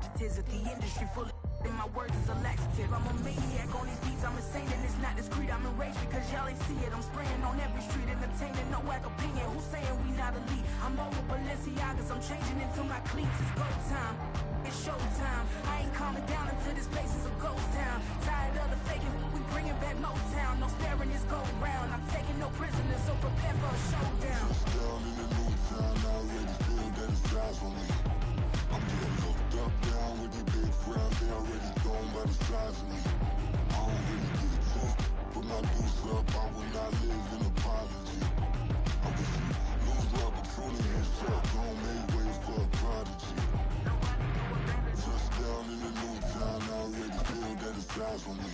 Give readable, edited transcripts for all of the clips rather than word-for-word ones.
adjectives at the industry full of and my words is a laxative. I'm a maniac on these beats, I'm insane and it's not discreet. I'm enraged because y'all ain't see it. I'm spraying on every street, entertaining, no whack opinion. Who's saying we not elite? I'm over Balenciagas, I'm changing into my cleats. It's go time, it's showtime. I ain't calming down until this place is a ghost town. Tired of the faking, we bringing back Motown. No sparing this go round. I'm taking no prisoners, so prepare for a showdown. Down in the new town, I already feel that it's eyes on me. I'm getting looked up, down with the big frowns. They already gone by the size of me. I don't really get a talk, put my deuce up. I will not live in apology. I wish you lose the opportunity and shut. Don't make way for a prodigy. Just down in the new town, I already feel that it's eyes on me.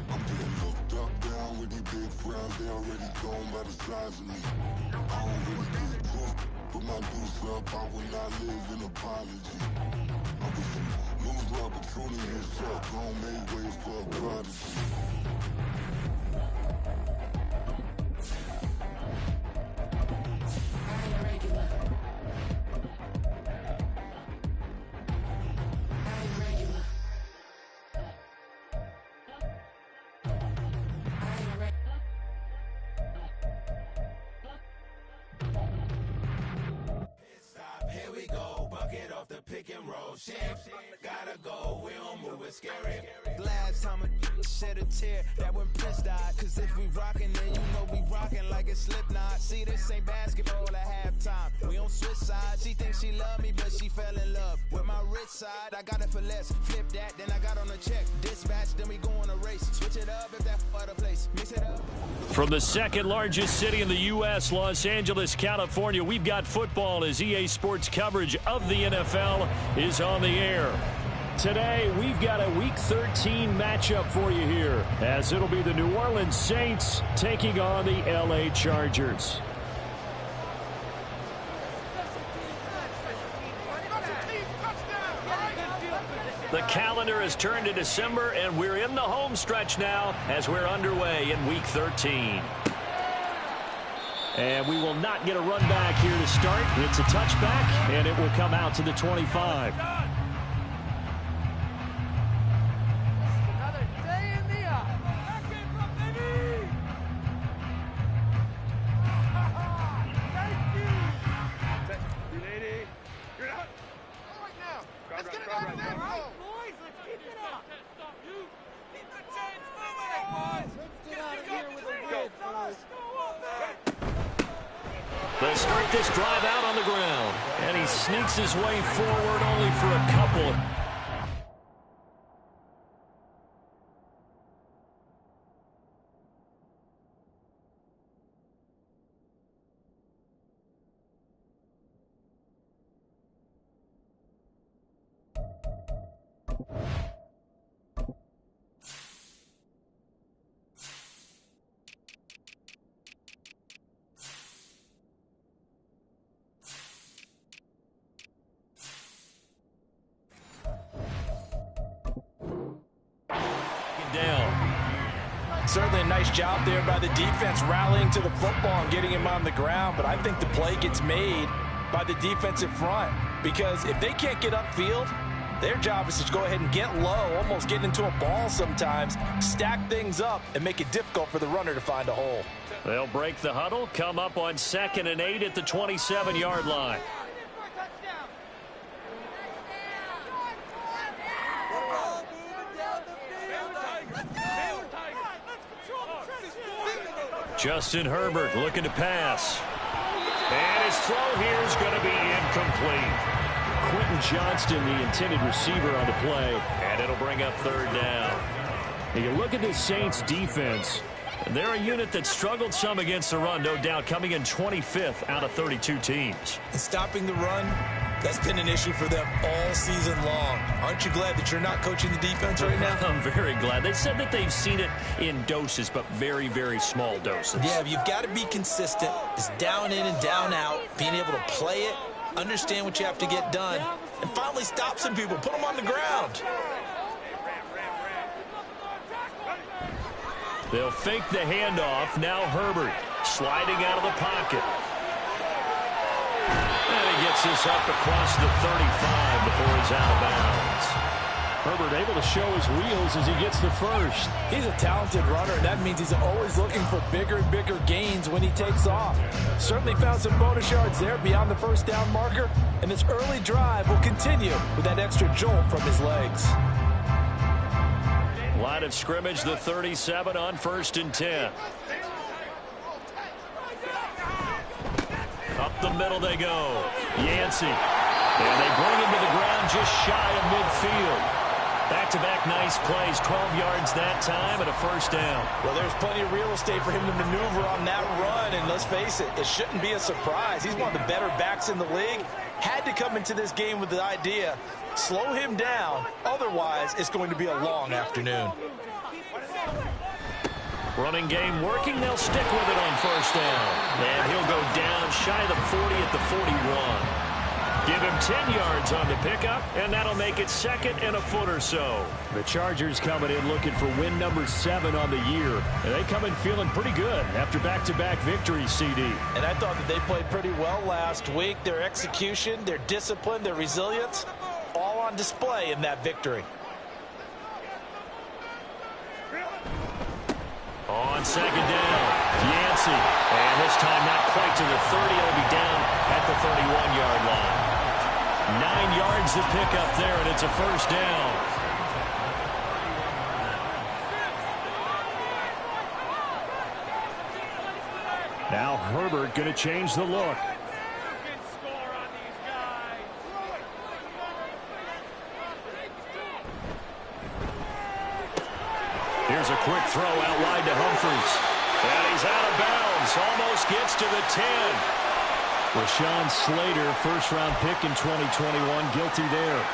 I'm getting looked up, down with the big frowns. They already gone by the size of me. I don't really get a talk, put my deuce up. I will not live in apology. I wish you lose the opportunity and shut. Don't make way for a prodigy. Gotta go, we don't move, it's scary. Last time a shed a tear, that when Prince died. Cause if we rockin', then you know we rockin' like a Slipknot. See, this ain't basketball at halftime. We on switch sides. She thinks she love me, but she fell in love with my rich side. I got it for less, flip that, then I got on a check. Dispatch, then we go on a race. Switch it up if that other place. Mix it up. From the second largest city in the U.S., Los Angeles, California, we've got football as EA Sports coverage of the NFL is on the air. Today, we've got a Week 13 matchup for you here, as it'll be the New Orleans Saints taking on the L.A. Chargers. The calendar has turned to December, and we're in the home stretch now as we're underway in Week 13. And we will not get a run back here to start. It's a touchback, and it will come out to the 25. They'll start this drive out on the ground, and he sneaks his way forward only for a couple. Certainly a nice job there by the defense rallying to the football and getting him on the ground, but I think the play gets made by the defensive front because if they can't get upfield, their job is to go ahead and get low, almost get into a ball sometimes, stack things up, and make it difficult for the runner to find a hole. They'll break the huddle, come up on 2nd and 8 at the 27-yard line. Justin Herbert looking to pass. And his throw here is going to be incomplete. Quentin Johnston, the intended receiver on the play, and it'll bring up 3rd down. Now you look at this Saints defense. They're a unit that struggled some against the run, no doubt, coming in 25th out of 32 teams. And stopping the run, that's been an issue for them all season long. Aren't you glad that you're not coaching the defense right now? I'm very glad. They said that they've seen it in doses, but very, very small doses. Yeah, you've got to be consistent. It's down in and down out, being able to play it, understand what you have to get done, and finally stop some people, put them on the ground. They'll fake the handoff. Now Herbert sliding out of the pocket. And he gets this up across the 35 before he's out of bounds. Herbert able to show his wheels as he gets the first. He's a talented runner, and that means he's always looking for bigger and bigger gains when he takes off. Certainly found some bonus yards there beyond the first down marker, and this early drive will continue with that extra jolt from his legs. Line of scrimmage, the 37 on 1st and 10. Up the middle they go. Yancey. And they bring him to the ground just shy of midfield. Back-to-back nice plays, 12 yards that time and a first down. Well, there's plenty of real estate for him to maneuver on that run, and let's face it, it shouldn't be a surprise. He's one of the better backs in the league. Had to come into this game with the idea, slow him down, otherwise it's going to be a long afternoon. Running game working, they'll stick with it on first down. And he'll go down shy of the 40 at the 41. Give him 10 yards on the pickup, and that'll make it 2nd and a foot or so. The Chargers coming in looking for win number 7 on the year. And they come in feeling pretty good after back-to-back victories, CD. And I thought that they played pretty well last week. Their execution, their discipline, their resilience, all on display in that victory. On 2nd down, Yancey. And this time not quite to the 30. It'll be down at the 31-yard line. 9 yards to pick up there, and it's a first down. Now Herbert going to change the look. Here's a quick throw out wide to Humphries. And he's out of bounds. Almost gets to the 10. Rashawn Slater, first-round pick in 2021, guilty there.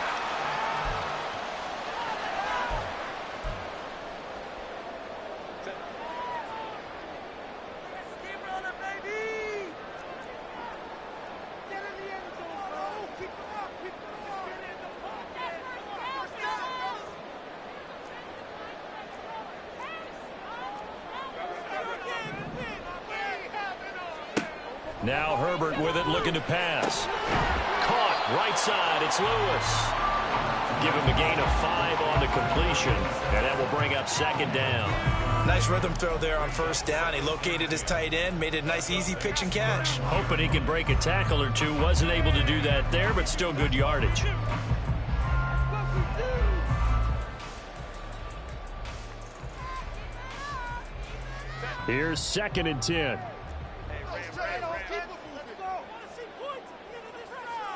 Now Herbert with it, looking to pass. Caught, right side, it's Lewis. Give him a gain of 5 on the completion, and that will bring up 2nd down. Nice rhythm throw there on first down. He located his tight end, made it a nice, easy pitch and catch. Hoping he can break a tackle or two. Wasn't able to do that there, but still good yardage. Here's 2nd and 10.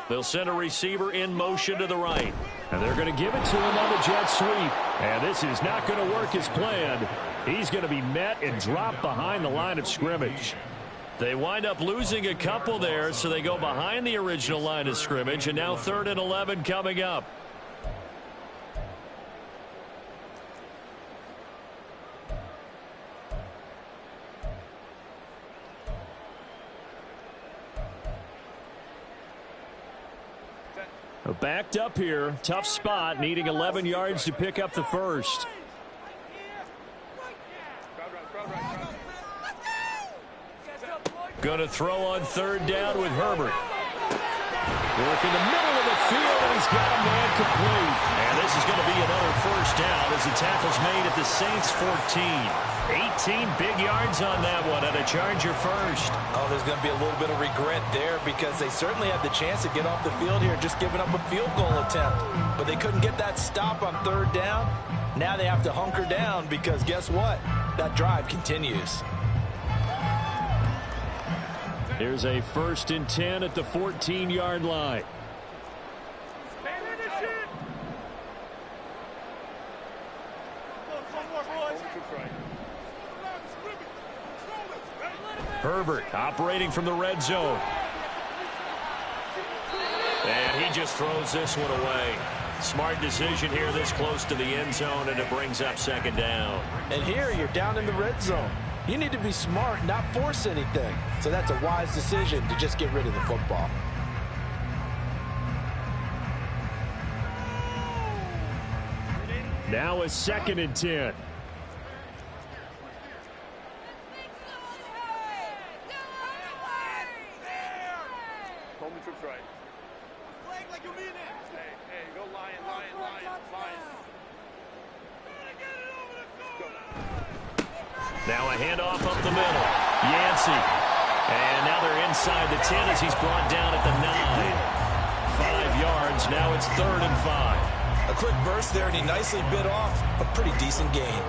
They'll send a receiver in motion to the right. And they're going to give it to him on the jet sweep. And this is not going to work as planned. He's going to be met and dropped behind the line of scrimmage. They wind up losing a couple there, so they go behind the original line of scrimmage. And now 3rd and 11 coming up. Backed up here, tough spot, needing 11 yards to pick up the first. Going to throw on 3rd down with Herbert. Work in the middle of the field, and he's got a man complete. And this is going to be another first down as the tackle's made at the Saints 14. 18 big yards on that one, and a Charger first. Oh, there's going to be a little bit of regret there because they certainly had the chance to get off the field here, just giving up a field goal attempt. But they couldn't get that stop on 3rd down. Now they have to hunker down because guess what? That drive continues. Here's a 1st and 10 at the 14-yard line. Herbert operating from the red zone. And he just throws this one away. Smart decision here this close to the end zone, and it brings up 2nd down. And here you're down in the red zone. You need to be smart, not force anything. So that's a wise decision to just get rid of the football. Now a 2nd and 10. Trips right. Flag like you mean it. Hey, go lion. Now a handoff up the middle. Yancey. And now they're inside the 10 as he's brought down at the 9. 5 yards. Now it's 3rd and 5. A quick burst there, and he nicely bit off a pretty decent gain.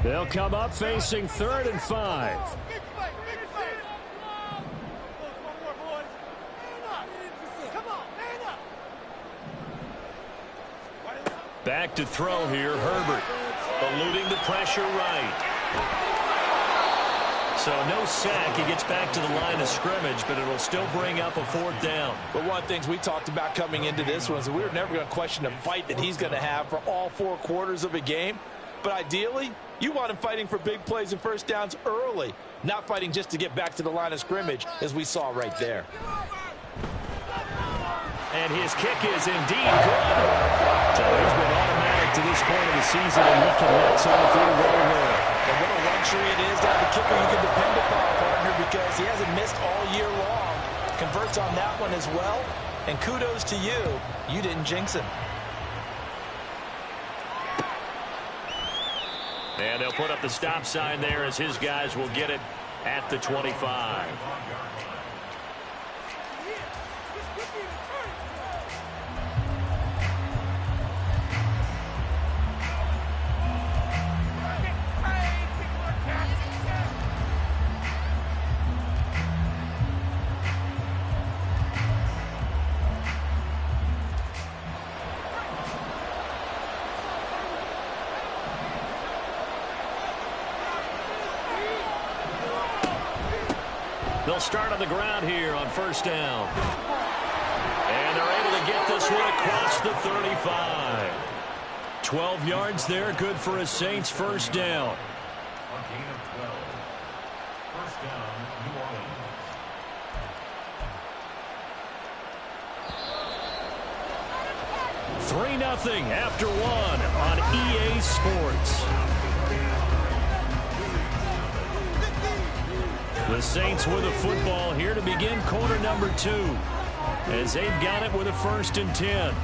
They'll come up facing 3rd and 5. Back to throw here, Herbert. Eluding the pressure right. So no sack. He gets back to the line of scrimmage, but it'll still bring up a 4th down. But one of the things we talked about coming into this one is that we were never going to question the fight that he's going to have for all 4 quarters of a game. But ideally, you want him fighting for big plays and first downs early, not fighting just to get back to the line of scrimmage, as we saw right there. And his kick is indeed good. So he's been automatic to this point of the season, and he can let some of the field roll there. And what a luxury it is to have a kicker you can depend upon, partner, because he hasn't missed all year long. Converts on that one as well. And kudos to you. You didn't jinx him. And they'll put up the stop sign there as his guys will get it at the 25. They'll start on the ground here on 1st down. And they're able to get this one across the 35. 12 yards there, good for a Saints 1st down. A gain of 12. 1st down, New Orleans. 3-0 after 1 on EA Sports. The Saints with a football here to begin quarter number 2 as they've got it with a 1st and 10.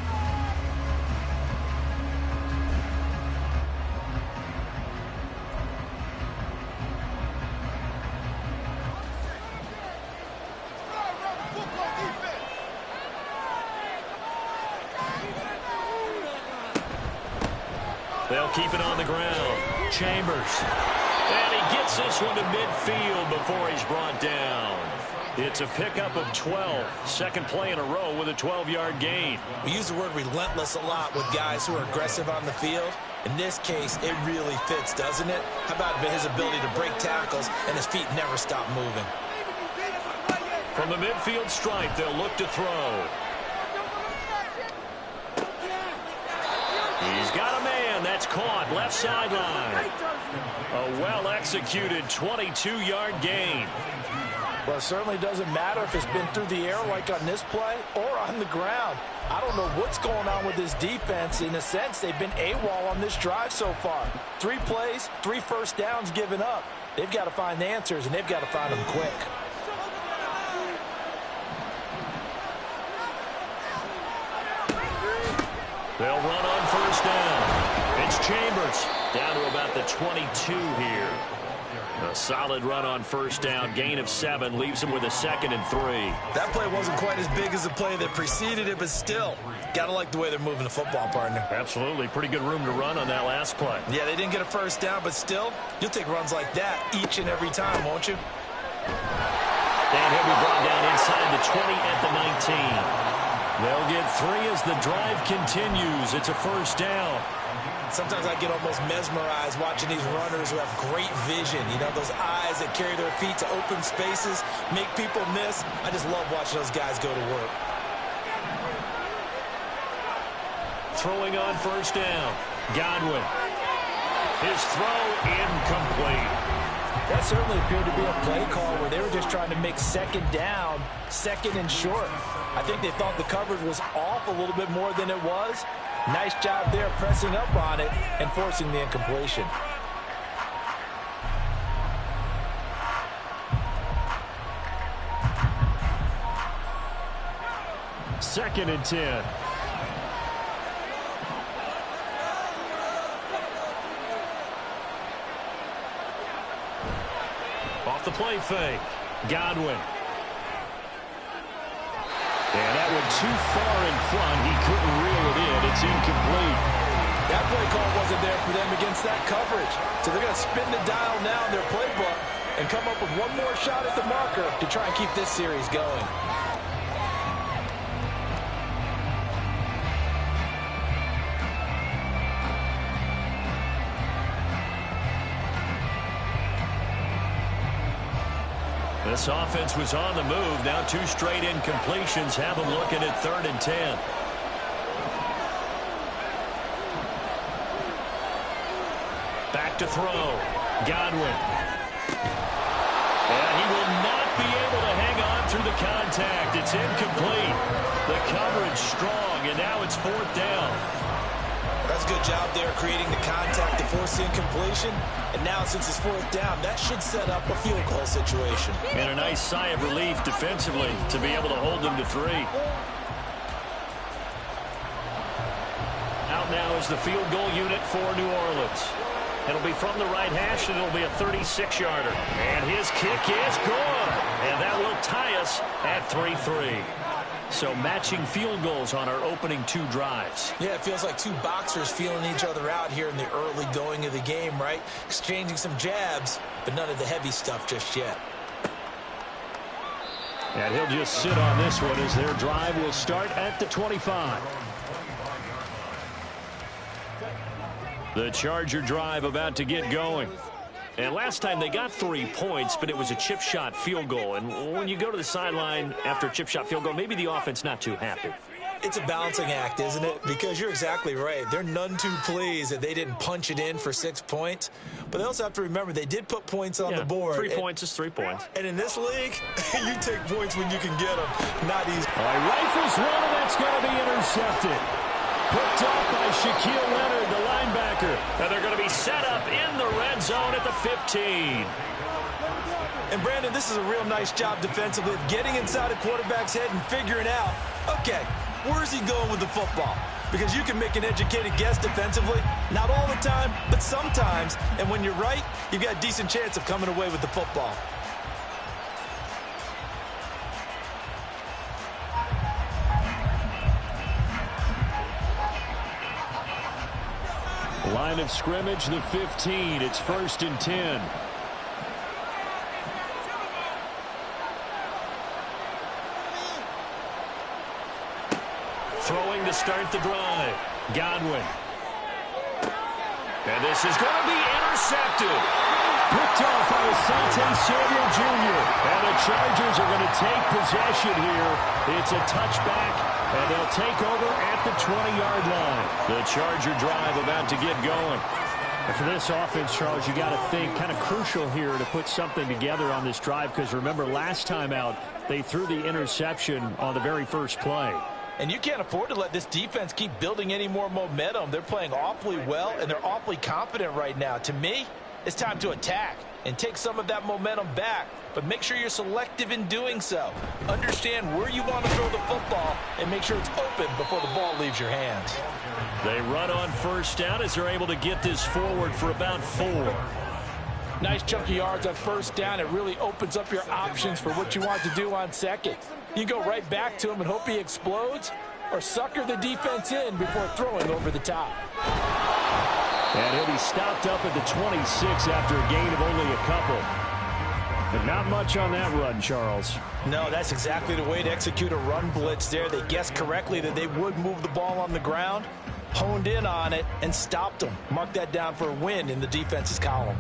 They'll keep it on the ground. Chambers. And he gets this one to midfield before he's brought down. It's a pickup of 12. 2nd play in a row with a 12-yard gain. We use the word relentless a lot with guys who are aggressive on the field. In this case, it really fits, doesn't it? How about his ability to break tackles and his feet never stop moving? From the midfield stripe, they'll look to throw. He's got a man. That's caught. Left sideline. A well-executed 22-yard gain. Well, it certainly doesn't matter if it's been through the air like on this play or on the ground. I don't know what's going on with this defense. In a sense, they've been AWOL on this drive so far. 3 plays, 3 first downs given up. They've got to find the answers, and they've got to find them quick. They'll run on 1st down. It's Chambers down to about the 22 here. A solid run on 1st down. Gain of 7 leaves him with a 2nd and 3. That play wasn't quite as big as the play that preceded it, but still, gotta like the way they're moving the football, partner. Absolutely. Pretty good room to run on that last play. Yeah, they didn't get a 1st down, but still, you'll take runs like that each and every time, won't you? And he'll be brought down inside the 20 at the 19. They'll get 3 as the drive continues. It's a 1st down. Sometimes I get almost mesmerized watching these runners who have great vision. You know, those eyes that carry their feet to open spaces, make people miss. I just love watching those guys go to work. Throwing on 1st down. Godwin. His throw incomplete. That certainly appeared to be a play call where they were just trying to make 2nd down, 2nd and short. I think they thought the coverage was off a little bit more than it was. Nice job there pressing up on it and forcing the incompletion. 2nd and 10. Off the play fake. Godwin. And that one too far in front. He couldn't reel it in. It's incomplete. That play call wasn't there for them against that coverage. So they're going to spin the dial now in their playbook and come up with one more shot at the marker to try and keep this series going. This offense was on the move. Now 2 straight incompletions have them looking at 3rd and 10. Back to throw. Godwin. And he will not be able to hang on through the contact. It's incomplete. The coverage strong, and now it's 4th down. That's a good job there creating the contact to force the incompletion. And now since it's 4th down, that should set up a field goal situation. And a nice sigh of relief defensively to be able to hold them to 3. Out now is the field goal unit for New Orleans. It'll be from the right hash, and it'll be a 36-yarder. And his kick is good. And that will tie us at 3-3. So matching field goals on our opening 2 drives. Yeah, it feels like 2 boxers feeling each other out here in the early going of the game, right? Exchanging some jabs, but none of the heavy stuff just yet. And he'll just sit on this one as their drive will start at the 25. The Charger drive about to get going. And last time they got 3 points, but it was a chip shot field goal. And when you go to the sideline after a chip shot field goal, maybe the offense not too happy. It's a balancing act, isn't it? Because you're exactly right. They're none too pleased that they didn't punch it in for 6 points. But they also have to remember they did put points on the board. 3 points is 3 points. And in this league, you take points when you can get them. Not easy. All right, rifles one, and that's going to be intercepted. Picked off by Shaquille Leonard, the linebacker. And they're going to be set up in the red zone at the 15. And, Brandon, this is a real nice job defensively of getting inside a quarterback's head and figuring out, okay, where's he going with the football? Because you can make an educated guess defensively. Not all the time, but sometimes. And when you're right, you've got a decent chance of coming away with the football. Line of scrimmage, the 15. It's 1st and 10. Throwing to start the drive. Godwin. And this is going to be intercepted. Picked off by Asante Samuel Jr. And the Chargers are going to take possession here. It's a touchback, and they'll take over at the 20-yard line. The Charger drive about to get going. And for this offense, Charles, you got to think kind of crucial here to put something together on this drive, because remember last time out they threw the interception on the very first play. And you can't afford to let this defense keep building any more momentum. They're playing awfully well, and they're awfully confident right now. To me, it's time to attack and take some of that momentum back. But make sure you're selective in doing so. Understand where you want to throw the football and make sure it's open before the ball leaves your hands. They run on 1st down as they're able to get this forward for about 4. Nice chunky yards on 1st down. It really opens up your options for what you want to do on 2nd. You go right back to him and hope he explodes, or sucker the defense in before throwing over the top. And he'll be stopped up at the 26 after a gain of only a couple. But not much on that run, Charles. No, that's exactly the way to execute a run blitz there. They guessed correctly that they would move the ball on the ground, honed in on it, and stopped them. Mark that down for a win in the defense's column.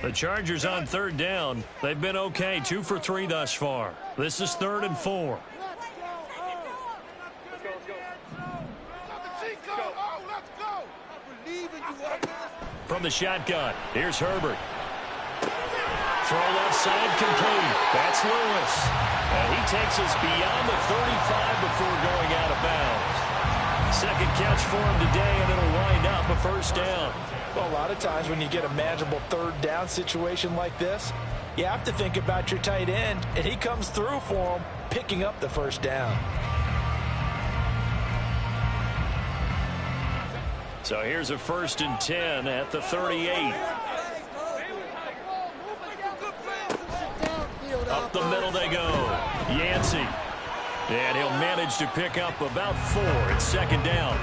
The Chargers on 3rd down. They've been okay, 2 for 3 thus far. This is 3rd and 4. From the shotgun, here's Herbert. Throw left side complete. That's Lewis. And he takes us beyond the 35 before going out of bounds. 2nd catch for him today, and it'll wind up a 1st down. Well, a lot of times when you get a manageable 3rd down situation like this, You have to think about your tight end, and he comes through for him, picking up the first down. So here's a 1st and 10 at the 38. Up the middle they go. Yancey. And he'll manage to pick up about 4 at 2nd down.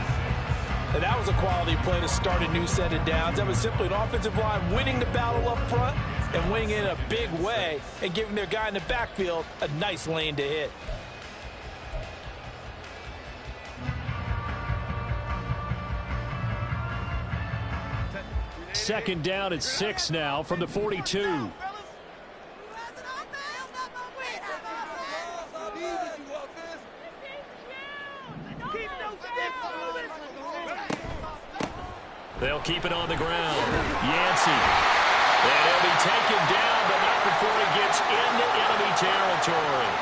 And that was a quality play to start a new set of downs. That was simply an offensive line winning the battle up front and winning in a big way and giving their guy in the backfield a nice lane to hit. Second down at 6 now from the 42. They'll keep it on the ground. Yancey. And he'll be taken down, but not before he gets into enemy territory.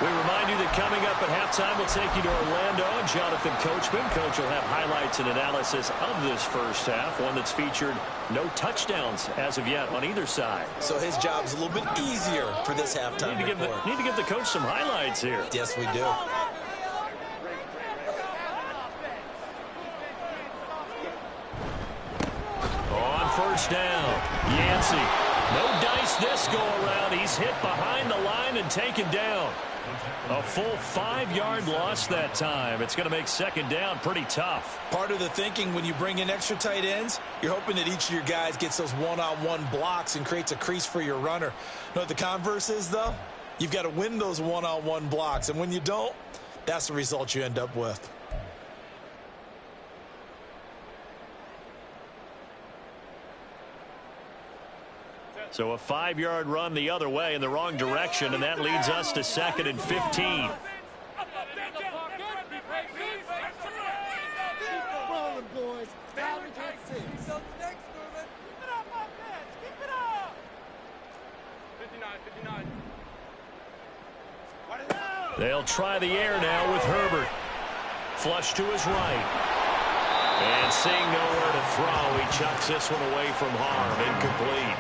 We remind you that coming up at halftime, we'll take you to Orlando and Jonathan Coachman. Coach will have highlights and analysis of this first half, one that's featured no touchdowns as of yet on either side. So his job's a little bit easier for this halftime report. Need to give the coach some highlights here. Yes, we do. On 1st down, Yancey. No dice this go around. He's hit behind the line and taken down. A full 5-yard loss that time. It's going to make 2nd down pretty tough. Part of the thinking when you bring in extra tight ends, you're hoping that each of your guys gets those one-on-one blocks and creates a crease for your runner. You know what the converse is, though? You've got to win those one-on-one blocks, and when you don't, that's the result you end up with. So a 5-yard run the other way in the wrong direction, and that leads us to 2nd and 15. They'll try the air now with Herbert. Flush to his right. And seeing nowhere to throw, he chucks this one away from harm. Incomplete.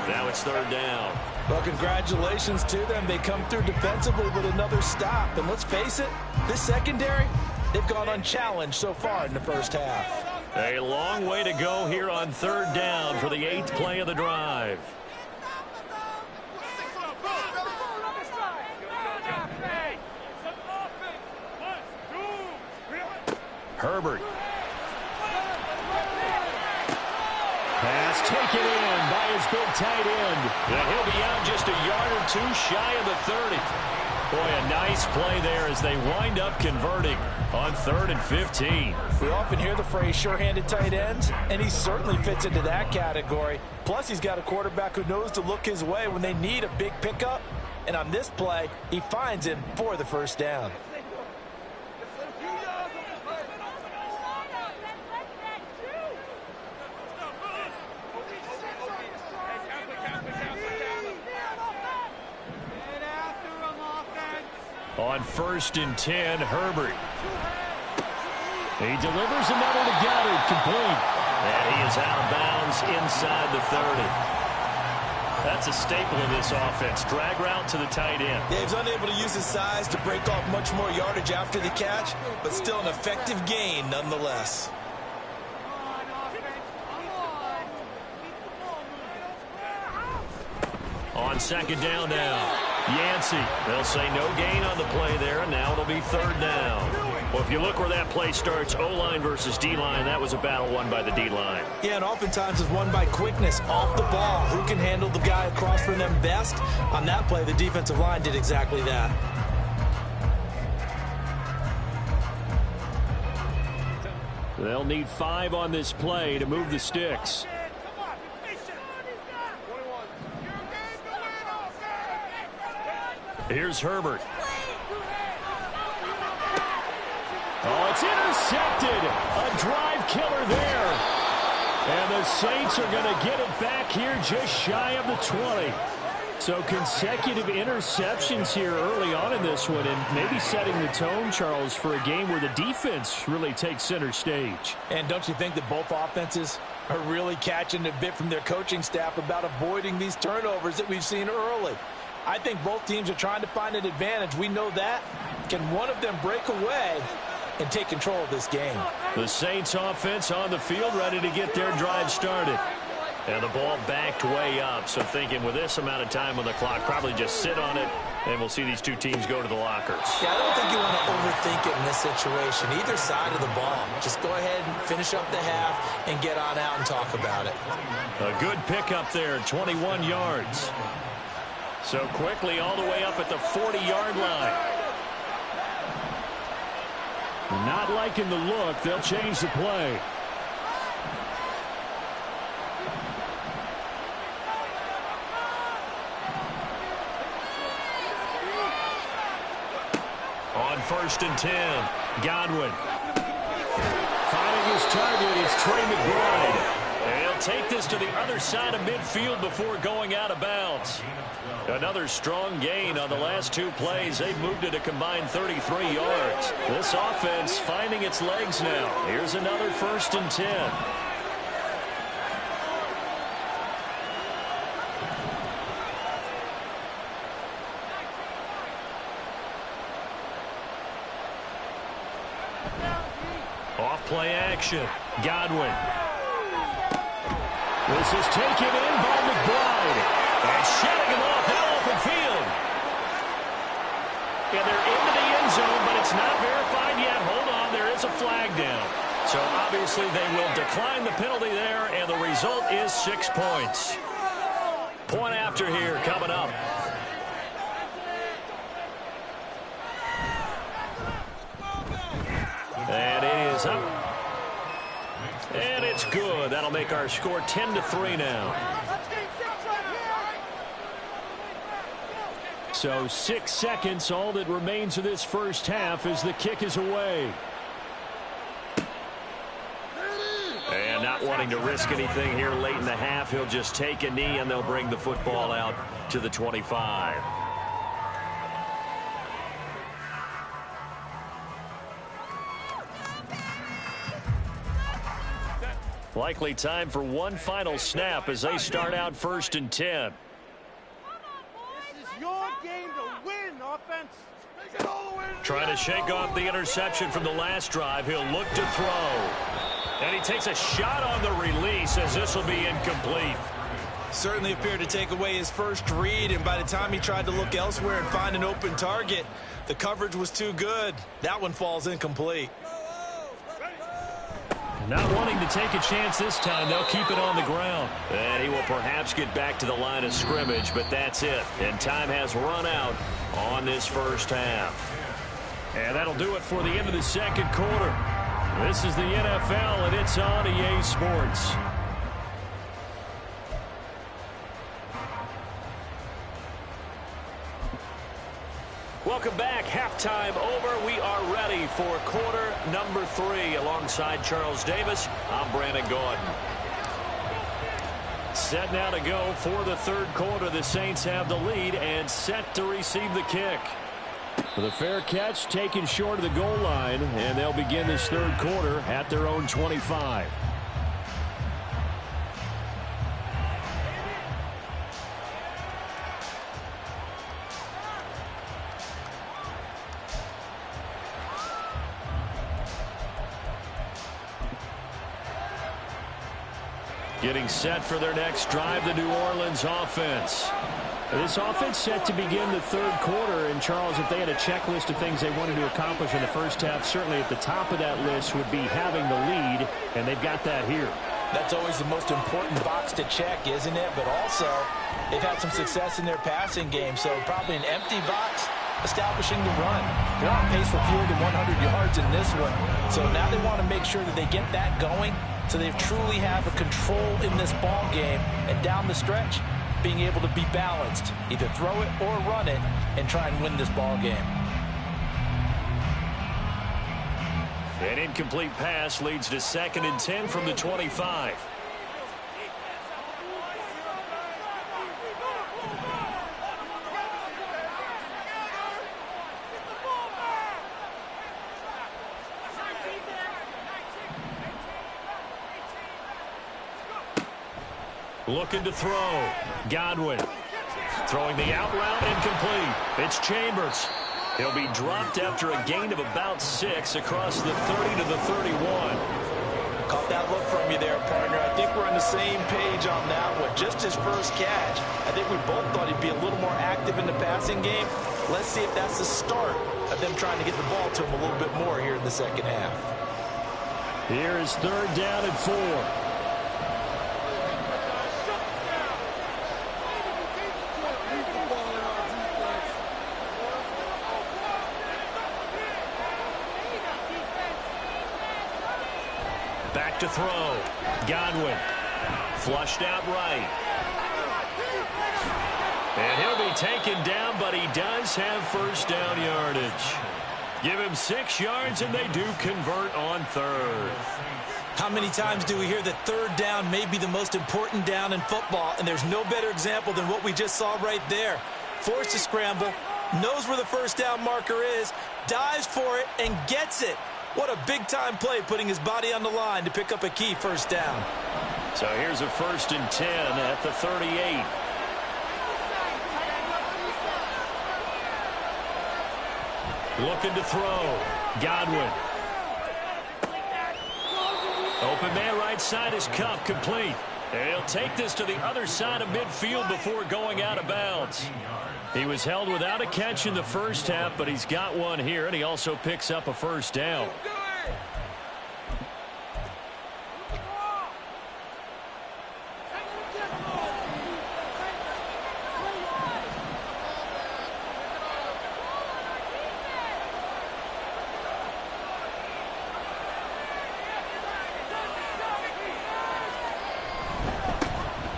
Now it's 3rd down. Well, congratulations to them. They come through defensively with another stop. And let's face it, this secondary, they've gone unchallenged so far in the first half. A long way to go here on 3rd down for the 8th play of the drive. Herbert. Pass taken in by his big tight end. And he'll be out just a yard or 2 shy of the 30. Boy, a nice play there as they wind up converting on 3rd and 15. We often hear the phrase sure-handed tight ends, and he certainly fits into that category. Plus, he's got a quarterback who knows to look his way when they need a big pickup. And on this play, he finds him for the 1st down. On 1st and 10, Herbert. He delivers another to Goddard, complete. And he is out of bounds inside the 30. That's a staple of this offense. Drag route to the tight end. Yeah, he's unable to use his size to break off much more yardage after the catch, but still an effective gain nonetheless. On 2nd down now. Yancey. They'll say no gain on the play there, and now it'll be 3rd down. Well, if you look where that play starts, O-line versus D-line, that was a battle won by the D-line. Yeah, and oftentimes it's won by quickness off the ball. Who can handle the guy across from them best? On that play, the defensive line did exactly that. They'll need 5 on this play to move the sticks. Here's Herbert. Oh, it's intercepted. A drive killer there. And the Saints are going to get it back here just shy of the 20. So consecutive interceptions here early on in this one, and maybe setting the tone, Charles, for a game where the defense really takes center stage. And don't you think that both offenses are really catching a bit from their coaching staff about avoiding these turnovers that we've seen early? I think both teams are trying to find an advantage. We know that. Can one of them break away and take control of this game? The Saints offense on the field, ready to get their drive started. And the ball backed way up, so thinking with this amount of time on the clock, probably just sit on it, and we'll see these two teams go to the lockers. Yeah, I don't think you want to overthink it in this situation, either side of the ball. Just go ahead and finish up the half and get on out and talk about it. A good pickup there, 21 yards. So quickly all the way up at the 40-yard line. Not liking the look. They'll change the play. On 1st and 10, Godwin. Finding his target, it's Trey McBride. And he'll take this to the other side of midfield before going out of bounds. Another strong gain on the last two plays. They've moved it a combined 33 yards. This offense finding its legs now. Here's another 1st and 10. Off play action. Godwin. This is taken in by McBride. And shedding him off now open field. Yeah, they're into the end zone, but it's not verified yet. Hold on, there is a flag down. So obviously they will decline the penalty there, and the result is 6 points. Point after here coming up. And it is up. And it's good. That'll make our score 10-3 now. So 6 seconds, all that remains of this first half as the kick is away. And not wanting to risk anything here late in the half, he'll just take a knee and they'll bring the football out to the 25. Likely time for one final snap as they start out 1st and 10. Your game to win, offense. Make it all the way to Trying to shake off the interception from the last drive. He'll look to throw. And he takes a shot on the release as this will be incomplete. Certainly appeared to take away his first read, and by the time he tried to look elsewhere and find an open target, the coverage was too good. That one falls incomplete. Not wanting to take a chance this time, they'll keep it on the ground. And he will perhaps get back to the line of scrimmage, but that's it. And time has run out on this first half. And that'll do it for the end of the second quarter. This is the NFL, and it's on EA Sports. Welcome back. Halftime over. We are ready for quarter number 3. Alongside Charles Davis, I'm Brandon Gordon. Set now to go for the third quarter. The Saints have the lead and set to receive the kick. With a fair catch taken short of the goal line, and they'll begin this third quarter at their own 25. Getting set for their next drive, the New Orleans offense. This offense set to begin the third quarter. And, Charles, if they had a checklist of things they wanted to accomplish in the first half, certainly at the top of that list would be having the lead, and they've got that here. That's always the most important box to check, isn't it? But also, they've had some success in their passing game, so probably an empty box establishing the run. They're on pace for fewer than 100 yards in this one, so now they want to make sure that they get that going so they truly have a control in this ball game, and down the stretch, being able to be balanced, either throw it or run it, and try and win this ball game. An incomplete pass leads to 2nd and 10 from the 25. Looking to throw. Godwin. Throwing the out route incomplete. It's Chambers. He'll be dropped after a gain of about 6 across the 30 to the 31. Caught that look from you there, partner. I think we're on the same page on that one. Just his first catch. I think we both thought he'd be a little more active in the passing game. Let's see if that's the start of them trying to get the ball to him a little bit more here in the second half. Here is 3rd down and 4. Back to throw. Godwin. Flushed out right. And he'll be taken down, but he does have first down yardage. Give him 6 yards, and they do convert on 3rd. How many times do we hear that 3rd down may be the most important down in football, and there's no better example than what we just saw right there. Forced to scramble, knows where the first down marker is, dives for it, and gets it. What a big-time play, putting his body on the line to pick up a key first down. So here's a 1st and 10 at the 38. Looking to throw. Godwin. Open man right side is Cup, complete. And he'll take this to the other side of midfield before going out of bounds. He was held without a catch in the first half, but he's got one here, and he also picks up a first down.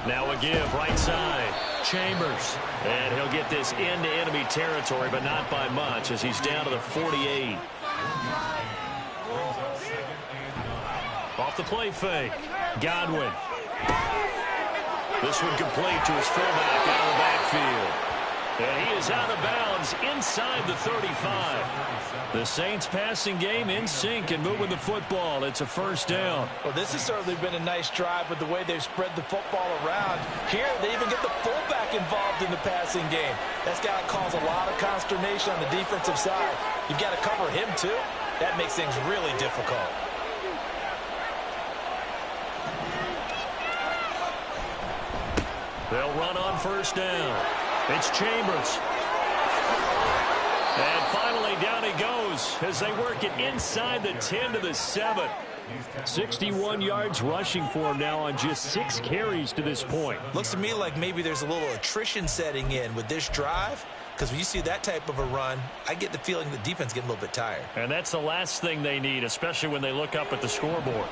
Now a give, right side. Chambers. And he'll get this into enemy territory, but not by much, as he's down to the 48. Off the play fake. Godwin. This one complete to his fullback out of the backfield. And he is out of bounds inside the 35. The Saints passing game in sync and moving the football. It's a first down. Well, this has certainly been a nice drive with the way they've spread the football around. Here, they even get the fullback involved in the passing game. That's got to cause a lot of consternation on the defensive side. You've got to cover him, too. That makes things really difficult. They'll run on first down. It's Chambers. And finally, down he goes as they work it inside the 10 to the 7. 61 yards rushing for him now on just 6 carries to this point. Looks to me like maybe there's a little attrition setting in with this drive, because when you see that type of a run, I get the feeling the defense getting a little bit tired. And that's the last thing they need, especially when they look up at the scoreboard.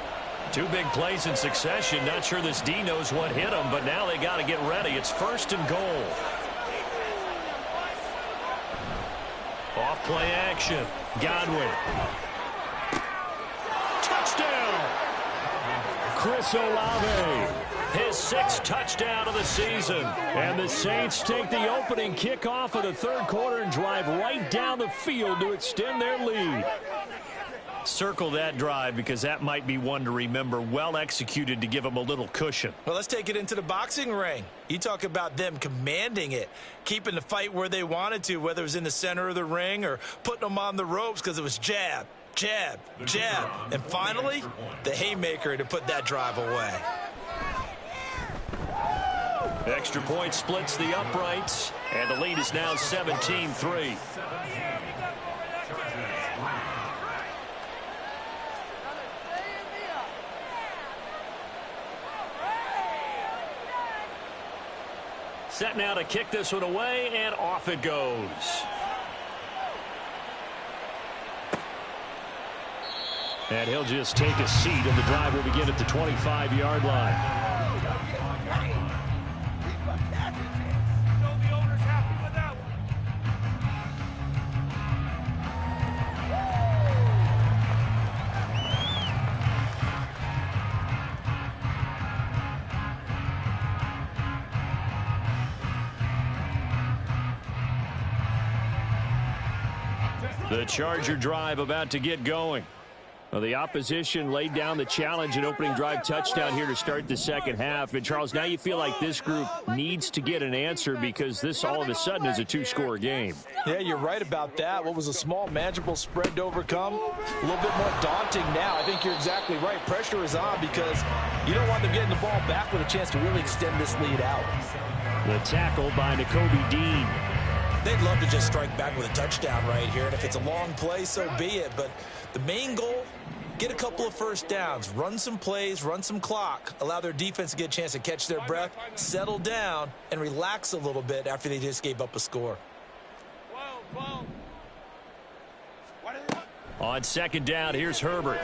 2 big plays in succession. Not sure this D knows what hit them, but now they got to get ready. It's 1st and goal. Off play action. Godwin. Touchdown. Chris Olave. His 6th touchdown of the season. And the Saints take the opening kickoff of the 3rd quarter and drive right down the field to extend their lead. Circle that drive, because that might be one to remember. Well executed to give them a little cushion. Well, let's take it into the boxing ring. You talk about them commanding it, keeping the fight where they wanted to, whether it was in the center of the ring or putting them on the ropes, because it was jab, jab, jab. And finally, the haymaker to put that drive away. Extra point splits the uprights, and the lead is now 17-3. Set now to kick this one away, and off it goes. And he'll just take a seat, and the drive will begin at the 25-yard line. The Charger drive about to get going. Well, the opposition laid down the challenge and opening drive touchdown here to start the second half. And, Charles, now you feel like this group needs to get an answer because this all of a sudden is a two-score game. Yeah, you're right about that. What was a small, manageable spread to overcome, a little bit more daunting now. I think you're exactly right. Pressure is on because you don't want them getting the ball back with a chance to really extend this lead out. The tackle by Nakobe Dean. They'd love to just strike back with a touchdown right here, and if it's a long play, so be it. But the main goal, get a couple of first downs, run some plays, run some clock, allow their defense to get a chance to catch their breath, settle down, and relax a little bit after they just gave up a score. On second down, here's Herbert.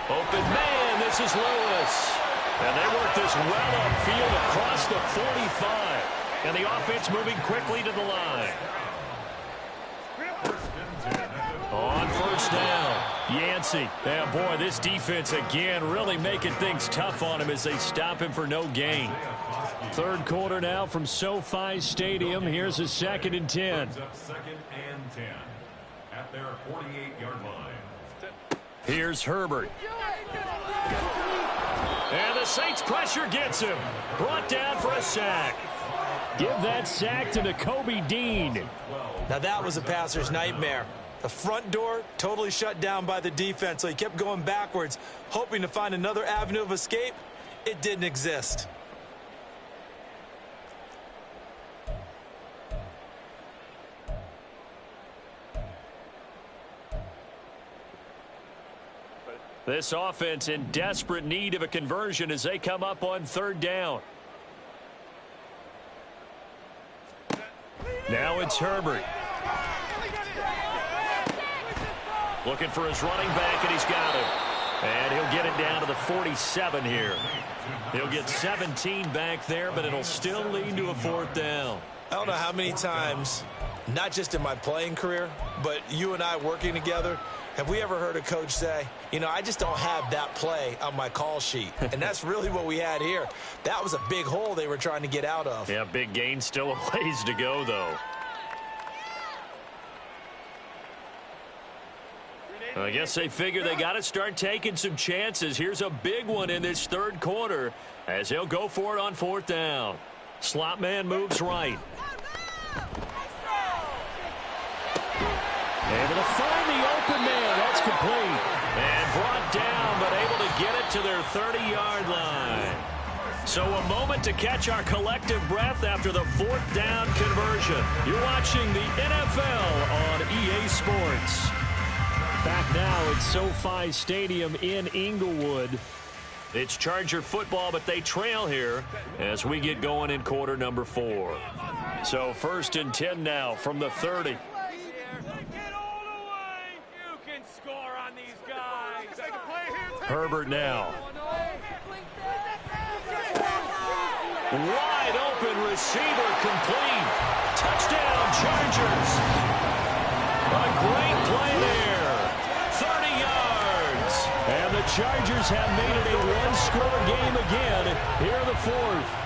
Open man, this is Lewis. And they work this well upfield across the 45. And the offense moving quickly to the line. On first down, Yancey. Yeah, boy, this defense again really making things tough on him as they stop him for no gain. Third quarter now from SoFi Stadium. Here's a 2nd and 10. Second and 10 at their 48-yard line. Here's Herbert. And the Saints pressure gets him. Brought down for a sack. Give that sack to Nakobe Dean. Now that was a passer's nightmare. The front door totally shut down by the defense, so he kept going backwards, hoping to find another avenue of escape. It didn't exist. This offense in desperate need of a conversion as they come up on third down. Now it's Herbert. Looking for his running back, and he's got him. And he'll get it down to the 47 here. He'll get 17 back there, but it'll still lead to a 4th down. I don't know how many times, not just in my playing career, but you and I working together, have we ever heard a coach say, you know, I just don't have that play on my call sheet. And that's really what we had here. That was a big hole they were trying to get out of. Yeah, big gain, still a ways to go, though. I guess they figure they got to start taking some chances. Here's a big one in this third quarter as he'll go for it on 4th down. Slot man moves right. Able to find the open man. That's complete. And brought down, but able to get it to their 30-yard line. So a moment to catch our collective breath after the 4th down conversion. You're watching the NFL on EA Sports. Back now at SoFi Stadium in Inglewood. It's Charger football, but they trail here as we get going in quarter number 4. So 1st and 10 now from the 30. Herbert now. Wide open receiver complete. Touchdown Chargers. A great play there. 30 yards. And the Chargers have made it a one-score game again here in the 4th.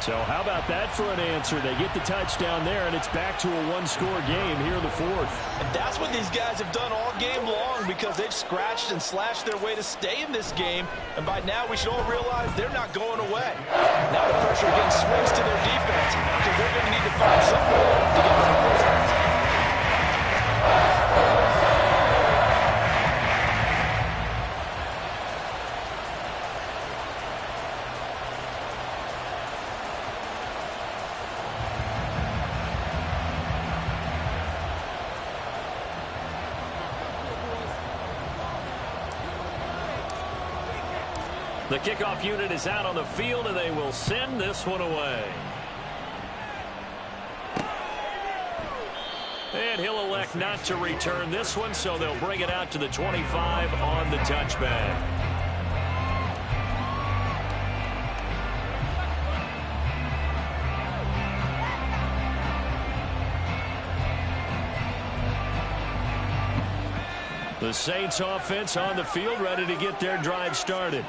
So how about that for an answer? They get the touchdown there, and it's back to a one-score game here in the 4th. And that's what these guys have done all game long because they've scratched and slashed their way to stay in this game. And by now, we should all realize they're not going away. Now the pressure again swings to their defense because they're going to need to find some way to get the conversion. The kickoff unit is out on the field, and they will send this one away. And he'll elect not to return this one, so they'll bring it out to the 25 on the touchback. The Saints offense on the field, ready to get their drive started.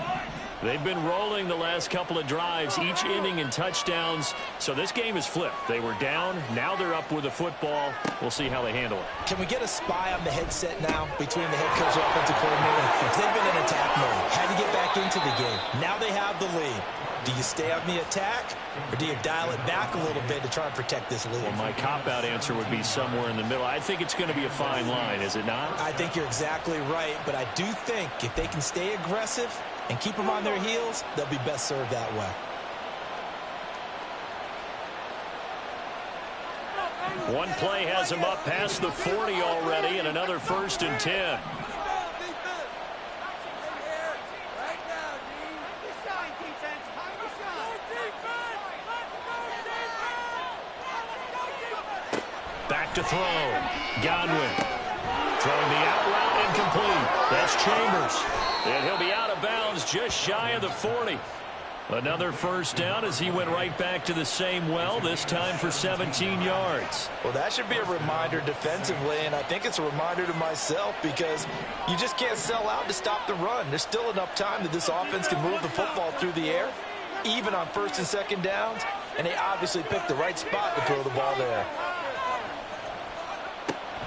They've been rolling the last couple of drives, each inning in touchdowns. So this game is flipped. They were down. Now they're up with the football. We'll see how they handle it. Can we get a spy on the headset now between the head coach and offensive coordinator? Because they've been in attack mode. Had to get back into the game. Now they have the lead. Do you stay on the attack, or do you dial it back a little bit to try and protect this lead? Well, my cop-out answer would be somewhere in the middle. I think it's going to be a fine line, is it not? I think you're exactly right, but I do think if they can stay aggressive and keep them on their heels, they'll be best served that way. One play has him up past the 40 already, and another 1st and 10. Back to throw. Godwin. Throwing the out route incomplete. That's Chambers. And he'll be out of bounds just shy of the 40. Another 1st down as he went right back to the same well, this time for 17 yards. Well, that should be a reminder defensively, and I think it's a reminder to myself because you just can't sell out to stop the run. There's still enough time that this offense can move the football through the air, even on 1st and 2nd downs, and they obviously picked the right spot to throw the ball there.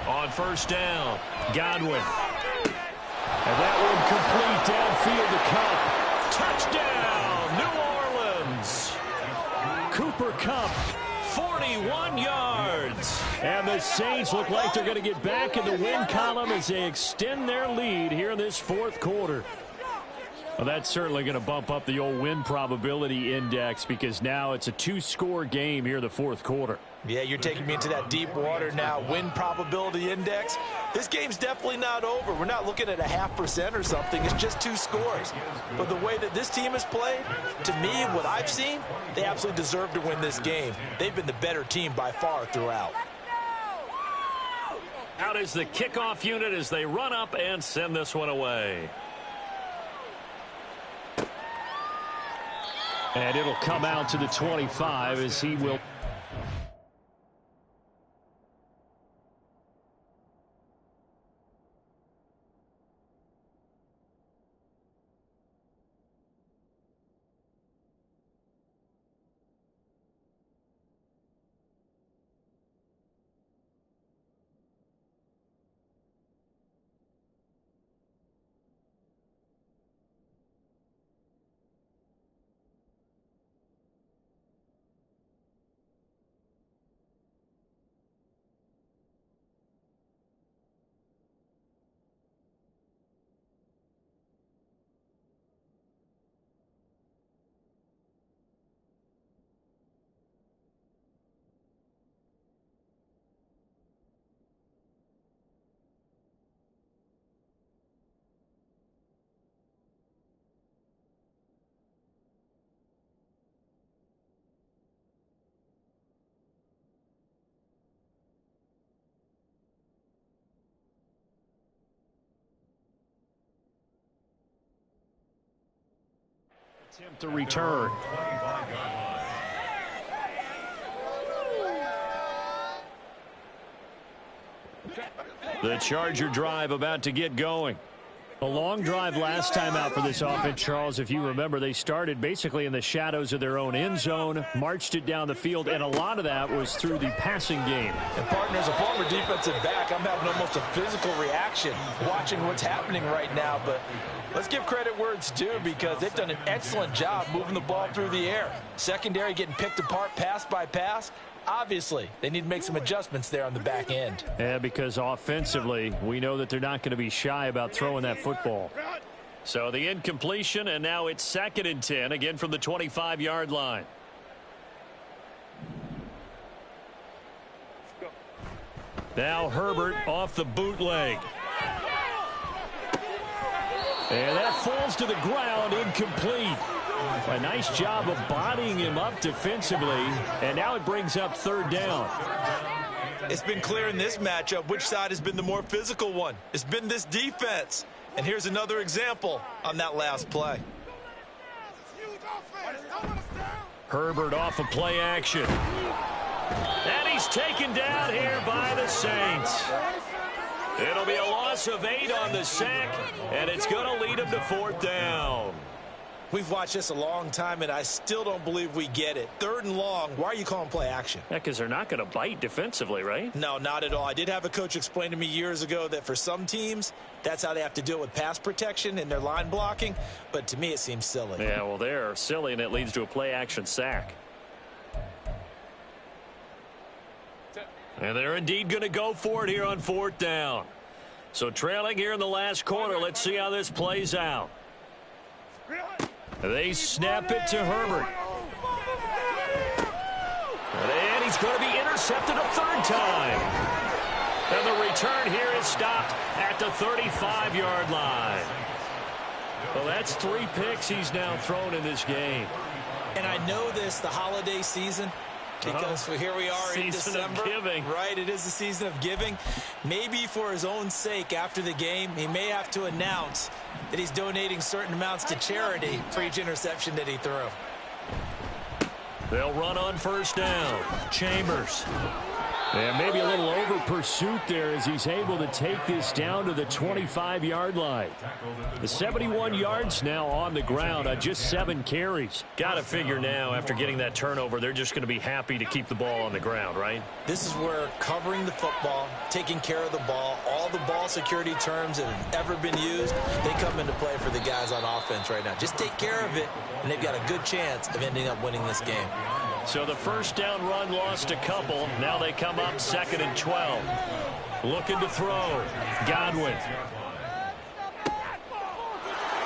On 1st down, Godwin. And that one complete downfield to Kupp. Touchdown, New Orleans. Cooper Kupp, 41 yards. And the Saints look like they're going to get back in the win column as they extend their lead here in this 4th quarter. Well, that's certainly going to bump up the old win probability index because now it's a 2-score game here in the 4th quarter. Yeah, you're taking me into that deep water now. Win probability index. This game's definitely not over. We're not looking at a 0.5% or something. It's just 2 scores. But the way that this team has played, to me, what I've seen, they absolutely deserve to win this game. They've been the better team by far throughout. Out is the kickoff unit as they run up and send this one away. And it'll come out to the 25 as he will. Attempt to return. The Charger drive about to get going. A long drive last time out for this offense, Charles. If you remember, they started basically in the shadows of their own end zone, marched it down the field, and a lot of that was through the passing game. And, partner, as a former defensive back, I'm having almost a physical reaction watching what's happening right now. But let's give credit where it's due because they've done an excellent job moving the ball through the air. Secondary getting picked apart pass by pass. Obviously, they need to make some adjustments there on the back end. Yeah, because offensively, we know that they're not going to be shy about throwing that football. So the incompletion, and now it's 2nd and 10, again from the 25-yard line. Now Herbert off the bootleg. And that falls to the ground, incomplete. A nice job of bodying him up defensively, and now it brings up 3rd down. It's been clear in this matchup which side has been the more physical one. It's been this defense. And here's another example on that last play. Herbert off of play action. And he's taken down here by the Saints. It'll be a loss of 8 on the sack, and it's going to lead him to 4th down. We've watched this a long time, and I still don't believe we get it. 3rd and long, why are you calling play action? Yeah, because they're not going to bite defensively, right? No, not at all. I did have a coach explain to me years ago that for some teams, that's how they have to deal with pass protection and their line blocking. But to me, it seems silly. Yeah, well, they're silly, and it leads to a play action sack. And they're indeed going to go for it here on 4th down. So trailing here in the last quarter, let's see how this plays out. They snap it to Herbert. And he's going to be intercepted a 3rd time. And the return here is stopped at the 35-yard line. Well, that's 3 picks he's now thrown in this game. And I know this, the holiday season, because here we are in December. Season of giving. Right, it is the season of giving. Maybe for his own sake after the game, he may have to announce that he's donating certain amounts to charity for each interception that he threw. They'll run on 1st down. Chambers. And maybe a little over pursuit there as he's able to take this down to the 25-yard line. The 71 yards now on the ground on just 7 carries. Got to figure now after getting that turnover, they're just going to be happy to keep the ball on the ground, right? This is where covering the football, taking care of the ball, all the ball security terms that have ever been used, they come into play for the guys on offense right now. Just take care of it, and they've got a good chance of ending up winning this game. So the 1st down run lost a couple. Now they come up 2nd and 12. Looking to throw. Godwin.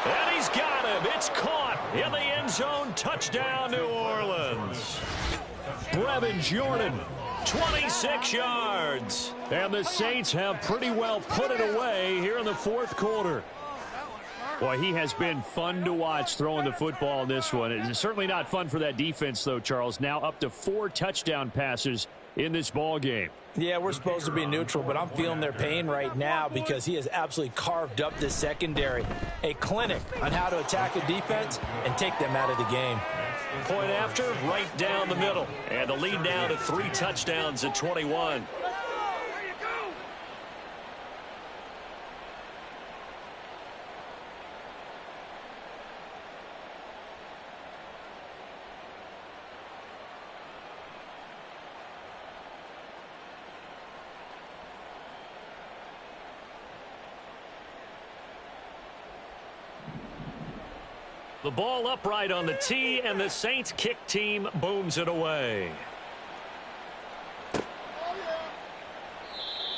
And he's got him. It's caught in the end zone. Touchdown, New Orleans. Brevin Jordan, 26 yards. And the Saints have pretty well put it away here in the 4th quarter. Boy, he has been fun to watch throwing the football in this one. It's certainly not fun for that defense, though, Charles. Now up to 4 touchdown passes in this ball game. Yeah, we're supposed to be neutral, but I'm feeling their pain right now because he has absolutely carved up this secondary. A clinic on how to attack a defense and take them out of the game. Point after, right down the middle. And the lead now to 3 touchdowns at 21. The ball upright on the tee, and the Saints kick team booms it away.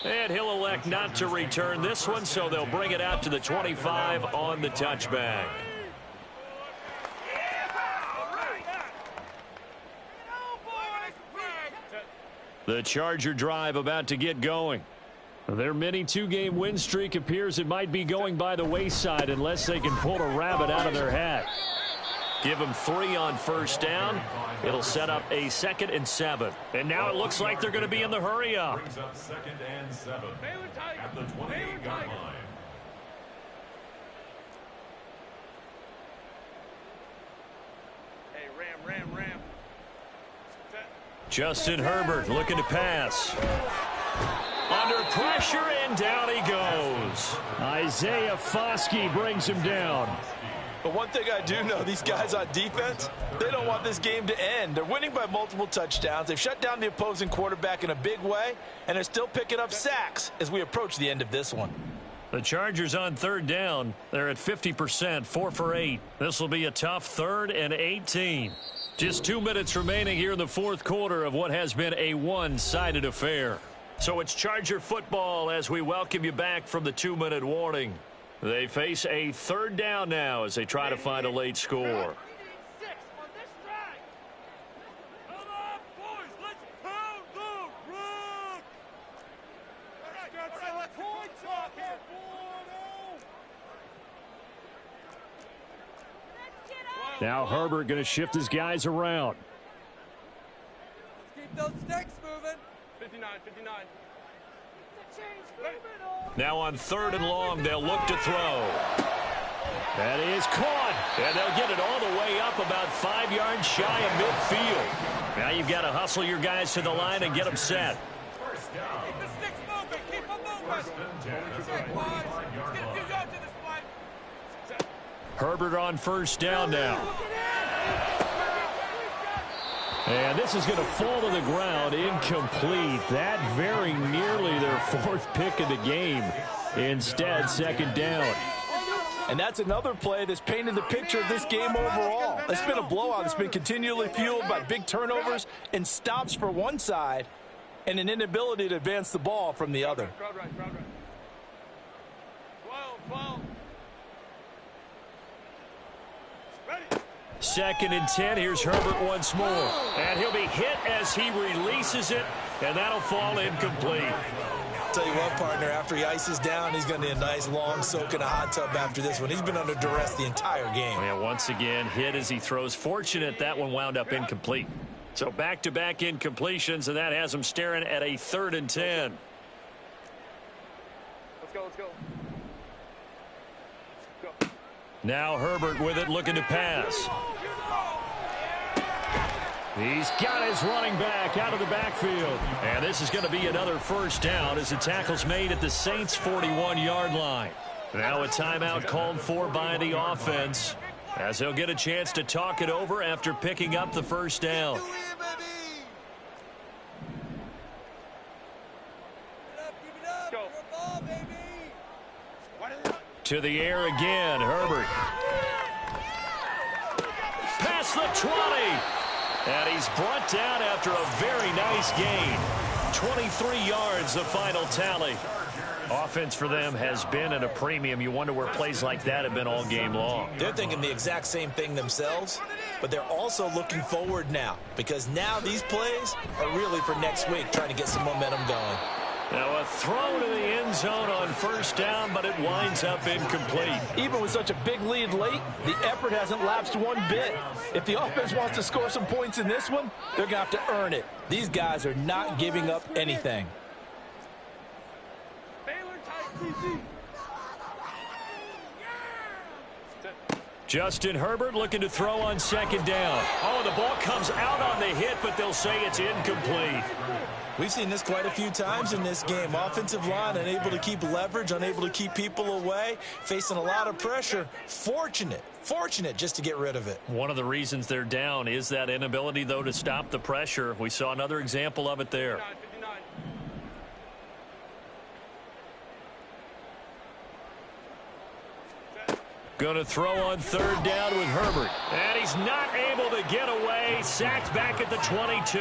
And he'll elect not to return this one, so they'll bring it out to the 25 on the touchback. The Charger drive about to get going. Their mini 2-game win streak appears it might be going by the wayside unless they can pull a rabbit out of their hat. Give them 3 on 1st down. It'll set up a 2nd and 7. And now it looks like they're going to be in the hurry up. Brings up 2nd and 7 at the 28-yard line. Hey, Ram. Justin Herbert looking to pass. Under pressure, and down he goes. Isaiah Foskey brings him down. But one thing I do know, these guys on defense, they don't want this game to end. They're winning by multiple touchdowns. They've shut down the opposing quarterback in a big way, and they're still picking up sacks as we approach the end of this one. The Chargers on 3rd down. They're at 50%, 4 for 8. This will be a tough 3rd and 18. Just 2 minutes remaining here in the 4th quarter of what has been a one-sided affair. So it's Charger football as we welcome you back from the 2-minute warning. They face a 3rd down now as they try to find a late score. Now Herbert going to shift his guys around. Keep those sticks moving. 59. Now on 3rd and long, they'll look to throw. That is caught. And they'll get it all the way up about 5 yards shy of midfield. Now you've got to hustle your guys to the line and get them set. First down. Keep the sticks moving. Keep them moving. First and 10 at the 25-yard line. Herbert on first down now. And this is going to fall to the ground, incomplete. That very nearly their fourth pick of the game. Instead, second down. And that's another play that's painted the picture of this game overall. It's been a blowout. It's been continually fueled by big turnovers and stops for one side and an inability to advance the ball from the other. Second and 10. Here's Herbert once more. And he'll be hit as he releases it, and that'll fall incomplete. Tell you what, partner, after he ices down, he's going to need a nice long soak in a hot tub after this one. He's been under duress the entire game. Yeah, once again, hit as he throws. Fortunate that one wound up incomplete. So back-to-back incompletions, and that has him staring at a 3rd and 10. Let's go, let's go. Now Herbert with it, looking to pass. He's got his running back out of the backfield. And this is going to be another first down as the tackle's made at the Saints' 41-yard line. Now a timeout called for by the offense as he'll get a chance to talk it over after picking up the first down. To the air again, Herbert. Past the 20. And he's brought down after a very nice gain. 23 yards, the final tally. Offense for them has been at a premium. You wonder where plays like that have been all game long. They're thinking the exact same thing themselves, but they're also looking forward now because now these plays are really for next week, trying to get some momentum going. Now a throw to the end zone on first down, but it winds up incomplete. Even with such a big lead late, the effort hasn't lapsed one bit. If the offense wants to score some points in this one, they're going to have to earn it. These guys are not giving up anything. Justin Herbert looking to throw on second down. Oh, the ball comes out on the hit, but they'll say it's incomplete. We've seen this quite a few times in this game. Offensive line unable to keep leverage, unable to keep people away, facing a lot of pressure. Fortunate just to get rid of it. One of the reasons they're down is that inability, though, to stop the pressure. We saw another example of it there. Going to throw on third down with Herbert. And he's not able to get away. Sacked back at the 22.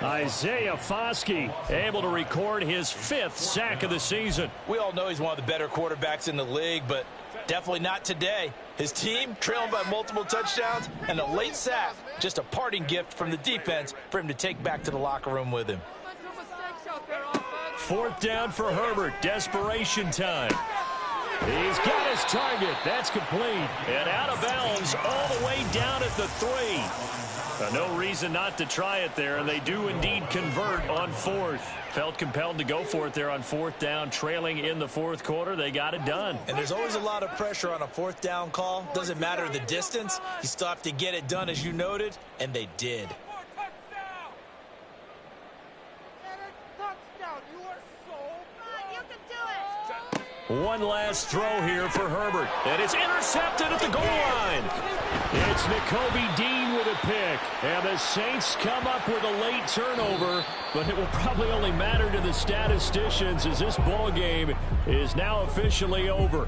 Isaiah Foskey able to record his 5th sack of the season. We all know he's one of the better quarterbacks in the league, but definitely not today. His team trailing by multiple touchdowns and a late sack. Just a parting gift from the defense for him to take back to the locker room with him. 4th down for Herbert. Desperation time. He's got his target. That's complete. And out of bounds all the way down at the 3. No reason not to try it there, and they do indeed convert on 4th. Felt compelled to go for it there on 4th down, trailing in the 4th quarter. They got it done. And there's always a lot of pressure on a 4th down call. Doesn't matter the distance. You still have to get it done, as you noted, and they did. One last throw here for Herbert. And it's intercepted at the goal line. It's Nakobe Dean with a pick. And the Saints come up with a late turnover, but it will probably only matter to the statisticians as this ball game is now officially over.